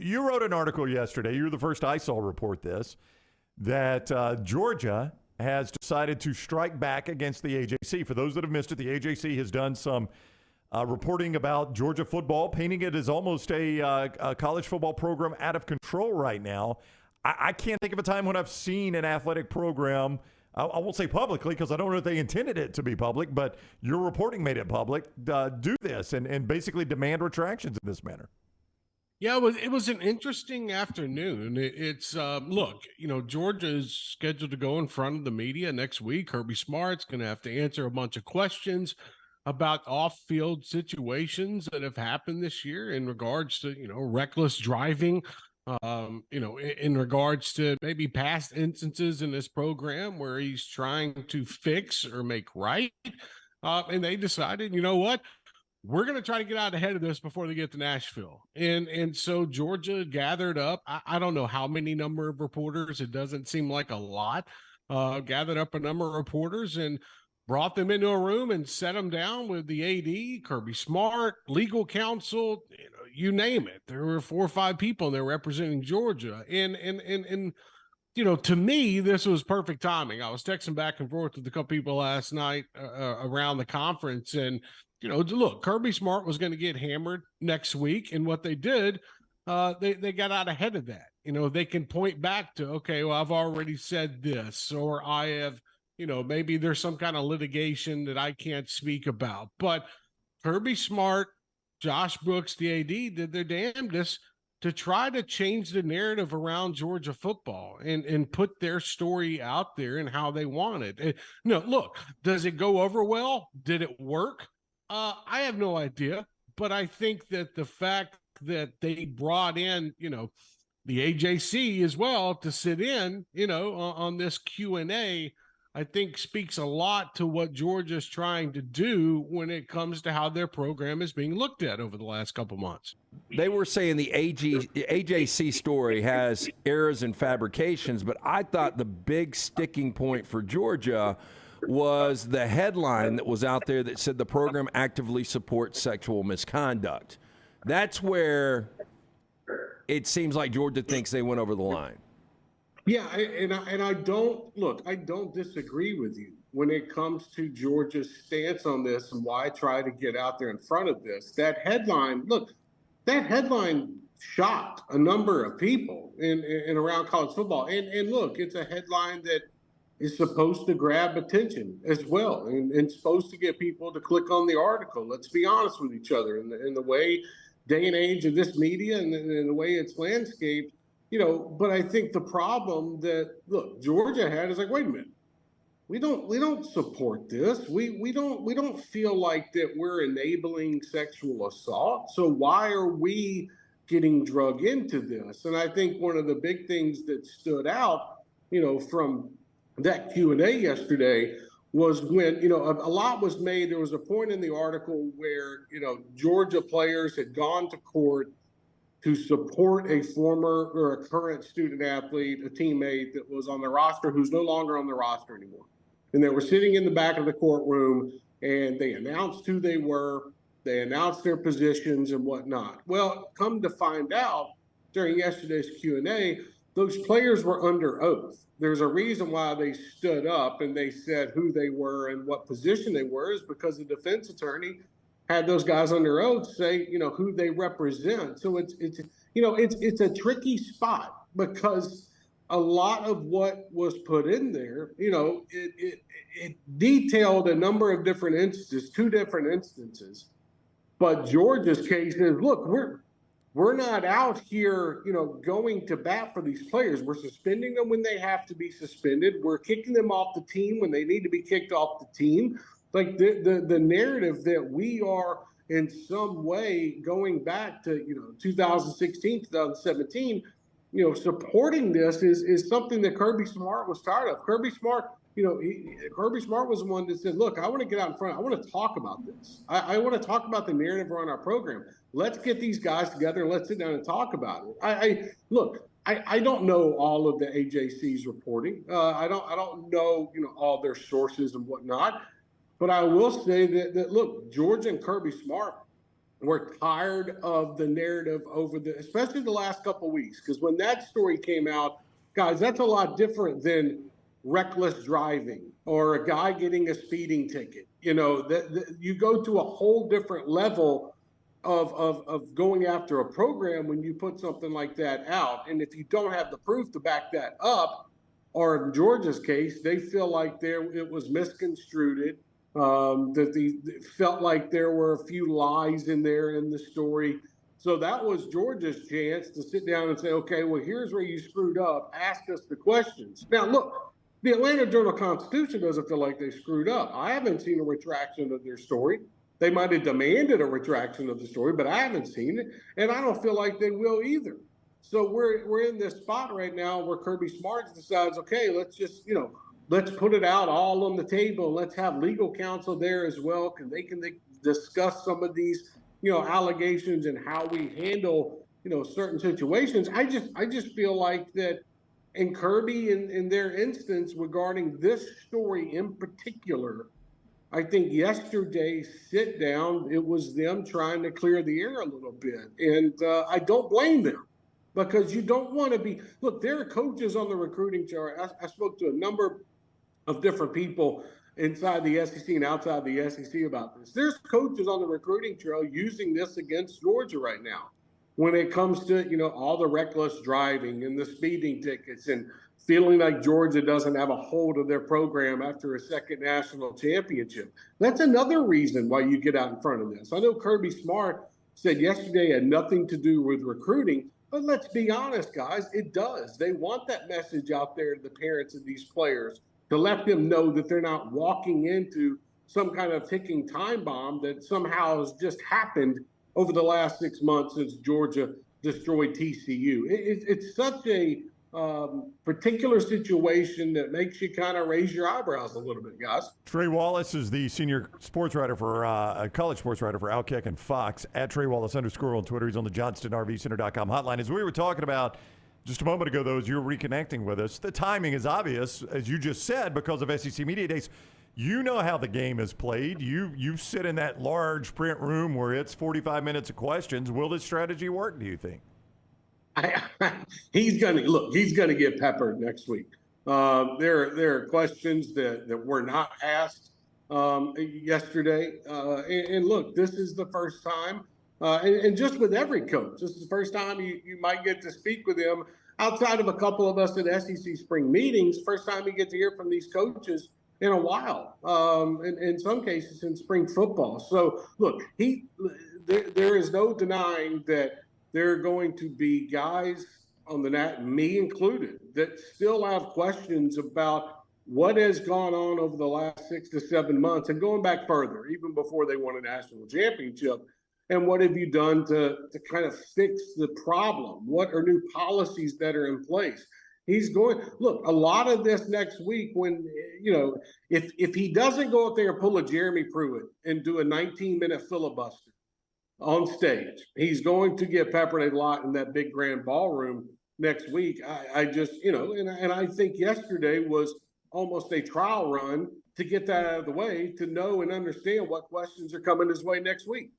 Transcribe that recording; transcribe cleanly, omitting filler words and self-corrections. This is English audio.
You wrote an article yesterday. You were the first I saw report this, that Georgia has decided to strike back against the AJC. For those that have missed it, the AJC has done some reporting about Georgia football, painting it as almost a college football program out of control right now. I can't think of a time when I've seen an athletic program, I won't say publicly because I don't know if they intended it to be public, but your reporting made it public, do this and basically demand retractions in this manner. Yeah, it was an interesting afternoon. It's look, Georgia is scheduled to go in front of the media next week. Kirby Smart's going to have to answer a bunch of questions about off-field situations that have happened this year in regards to, reckless driving, in regards to maybe past instances in this program where he's trying to fix or make right. And they decided, you know what? We're going to try to get out ahead of this before they get to Nashville. And so Georgia gathered up, I don't know how many number of reporters, it doesn't seem like a lot, gathered up a number of reporters and brought them into a room and set them down with the AD, Kirby Smart, legal counsel, you name it. There were 4 or 5 people there representing Georgia. And to me, this was perfect timing. I was texting back and forth with a couple people last night around the conference, and look, Kirby Smart was going to get hammered next week, and what they did, they got out ahead of that. They can point back to, okay, well, I've already said this, or I have, maybe there's some kind of litigation that I can't speak about. But Kirby Smart, Josh Brooks, the AD, did their damnedest to try to change the narrative around Georgia football and put their story out there and how they want it. Look, does it go over well? Did it work? I have no idea, but I think that the fact that they brought in, the AJC as well to sit in, on this Q&A, I think speaks a lot to what Georgia's trying to do when it comes to how their program is being looked at over the last couple months. They were saying the AJC story has errors and fabrications, but I thought the big sticking point for Georgia was the headline that was out there that said the program actively supports sexual misconduct. That's where it seems like Georgia thinks they went over the line. Yeah, and I don't disagree with you when it comes to Georgia's stance on this and why I try to get out there in front of this. That headline shocked a number of people in around college football. And look, it's a headline that is supposed to grab attention as well and supposed to get people to click on the article. Let's be honest with each other in the way, day and age of this media and the way it's landscaped, but I think the problem that, look, Georgia had is like, wait a minute, we don't support this. We don't feel like that we're enabling sexual assault. So why are we getting drug into this? And I think one of the big things that stood out, from that Q&A yesterday was when, a lot was made. There was a point in the article where, Georgia players had gone to court to support a former or a current student athlete, a teammate that was on the roster who's no longer on the roster anymore. And they were sitting in the back of the courtroom and they announced who they were. They announced their positions and whatnot. Well, come to find out during yesterday's Q&A, those players were under oath. There's a reason why they stood up and they said who they were and what position they were is because the defense attorney had those guys under oath say, who they represent. So it's a tricky spot because a lot of what was put in there, it detailed a number of different instances, 2 different instances. But Georgia's case is, look, we're not out here, going to bat for these players. We're suspending them when they have to be suspended. We're kicking them off the team when they need to be kicked off the team. Like the narrative that we are in some way going back to, 2016, 2017, supporting this is something that Kirby Smart was tired of. Kirby Smart, Kirby Smart was the one that said, look, I want to get out in front. I want to talk about this. I want to talk about the narrative around our program. Let's get these guys together and let's sit down and talk about it. I don't know all of the AJC's reporting. I don't know, all their sources and whatnot. But I will say that look, Georgia and Kirby Smart We're tired of the narrative especially the last couple of weeks, because when that story came out, guys, that's a lot different than reckless driving or a guy getting a speeding ticket. You know, you go to a whole different level of going after a program when you put something like that out. And if you don't have the proof to back that up, or in Georgia's case, they feel like it was misconstrued, that they felt like there were a few lies in there in the story. So that was Georgia's chance to sit down and say, okay, well, here's where you screwed up. Ask us the questions. Now, look, the Atlanta Journal-Constitution doesn't feel like they screwed up. I haven't seen a retraction of their story. They might have demanded a retraction of the story, but I haven't seen it, and I don't feel like they will either. So we're in this spot right now where Kirby Smart decides, okay, let's just, let's put it out all on the table. Let's have legal counsel there as well, because they can discuss some of these, allegations and how we handle, certain situations. I just feel like that, and Kirby in their instance regarding this story in particular, I think yesterday sit down, it was them trying to clear the air a little bit. And I don't blame them, because you don't want to be, look, there are coaches on the recruiting trail. I spoke to a number of different people inside the SEC and outside the SEC about this. There's coaches on the recruiting trail using this against Georgia right now when it comes to, all the reckless driving and the speeding tickets and feeling like Georgia doesn't have a hold of their program after a second national championship. That's another reason why you get out in front of this. I know Kirby Smart said yesterday it had nothing to do with recruiting, but let's be honest, guys, it does. They want that message out there to the parents of these players to let them know that they're not walking into some kind of ticking time bomb that somehow has just happened over the last 6 months since Georgia destroyed TCU. It's such a particular situation that makes you kind of raise your eyebrows a little bit, guys. Trey Wallace is the senior sports writer for college sports writer for Outkick and Fox, at Trey Wallace _ on Twitter. He's on the JohnstonRVCenter.com hotline. As we were talking about just a moment ago, though, as you were reconnecting with us, the timing is obvious, as you just said, because of SEC Media Days. You know how the game is played. You sit in that large print room where it's 45 minutes of questions. Will this strategy work, do you think? He's gonna get peppered next week. There are questions that were not asked yesterday. And look, this is the first time, and just with every coach, this is the first time you might get to speak with him outside of a couple of us at SEC spring meetings. First time you get to hear from these coaches in a while, in some cases in spring football. So look, there is no denying that there are going to be guys on the net, me included, that still have questions about what has gone on over the last 6 to 7 months and going back further, even before they won a national championship. And what have you done to kind of fix the problem? What are new policies that are in place? Look, a lot of this next week when, if he doesn't go out there and pull a Jeremy Pruitt and do a 19-minute filibuster on stage, he's going to get peppered a lot in that big grand ballroom next week. I just, and I think yesterday was almost a trial run to get that out of the way, to know and understand what questions are coming his way next week.